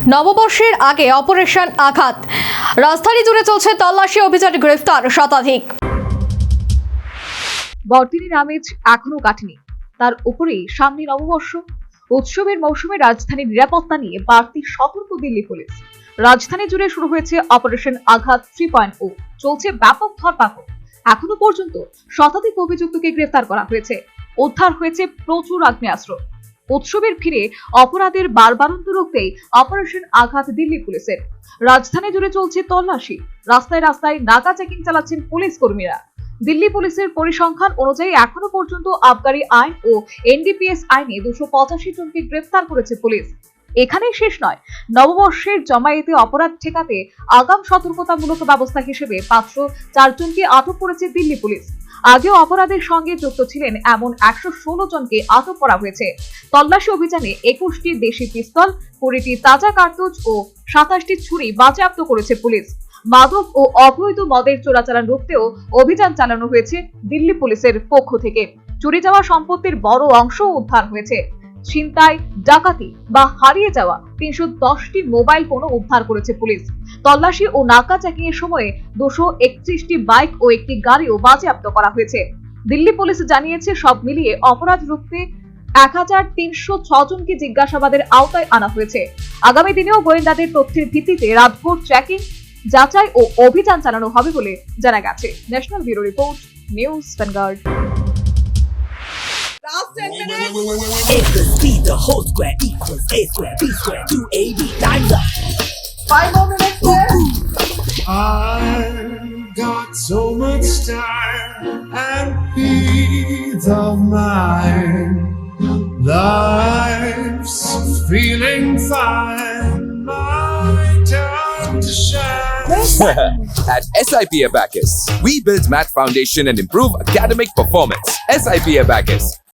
নববর্ষের আগে অপারেশন আঘাত। রাজধানী জুড়ে চলছে তল্লাশি অভিযানে, গ্রেফতার শতাধিক। বড়দিনের আমেজ এখনো কাটেনি, তার উপরেই সামনে নববর্ষ। উৎসবের মৌসুমে রাজধানীর নিরাপত্তা নিয়ে বাড়তি সতর্ক দিল্লি পুলিশ। রাজধানী জুড়ে শুরু হয়েছে অপারেশন আঘাত 3.0। চলছে ব্যাপক ধরপাকড়। এখনো পর্যন্ত শতাধিক অভিযুক্তকে গ্রেফতার করা হয়েছে। উদ্ধার হয়েছে প্রচুর আগ্নেয়াস্ত্র। উৎসবের ফিরে অপরাধের বারবারন্ত রুখতেই অপারেশন আঘাত দিল্লি পুলিশের। রাজধানী জুড়ে চলছে তল্লাশি। রাস্তায় রাস্তায় নাকা চেকিং চালাচ্ছেন পুলিশ কর্মীরা। দিল্লি পুলিশের পরিসংখ্যান অনুযায়ী এখনো পর্যন্ত আবগারি আইন ও এনডিপিএস আইনে 285 জনকে গ্রেফতার করেছে পুলিশ। এখানেই শেষ নয়, নববর্ষের জমায়েতে অপরাধ ঠেকাতে আগাম সতর্কতামূলক ব্যবস্থা হিসেবে 504 জনকে আটক করেছে দিল্লি পুলিশ। আগেও অপরাধের সঙ্গে যুক্ত ছিলেন এমন 116 জনকে আটক করা হয়েছে। তল্লাশি অভিযানে 21টি দেশি পিস্তল, 20টি তাজা কার্তুজ ও 27টি ছুরি বাজেয়াপ্ত করেছে পুলিশ। মাদক ও অবৈধ মদের চোরাচালান রুখতেও অভিযান চালানো হয়েছে দিল্লি পুলিশের পক্ষ থেকে। চুরি যাওয়া সম্পত্তির বড় অংশ উদ্ধার হয়েছে। ছিনতাই, ডাকাতি বা হারিয়ে যাওয়া 310টি মোবাইল ফোনও উদ্ধার করেছে পুলিশ। তল্লাশি ও নাকা চেকিং এর সময়ে 231টি বাইক ও একটি গাড়িও বাজেয়াপ্ত করা হয়েছে। দিল্লি পুলিশ জানিয়েছে, সব মিলিয়ে অপরাধ রুখতে 1306 জনকে জিজ্ঞাসাবাদের আওতায় আনা হয়েছে। আগামী দিনেও গোয়েন্দাদের তথ্যের ভিত্তিতে রাতভর চেকিং, যাচাই ও অভিযান চালানো হবে বলে জানা গেছে। National bureau report, news vanguard. If the speed, the whole square equals a square, b square, 2ab, time's up. 5 more minutes left. I've got so much time and peace of mind. Life's feeling fine. My time to shine. At SIP Abacus, we build math foundation and improve academic performance. SIP Abacus,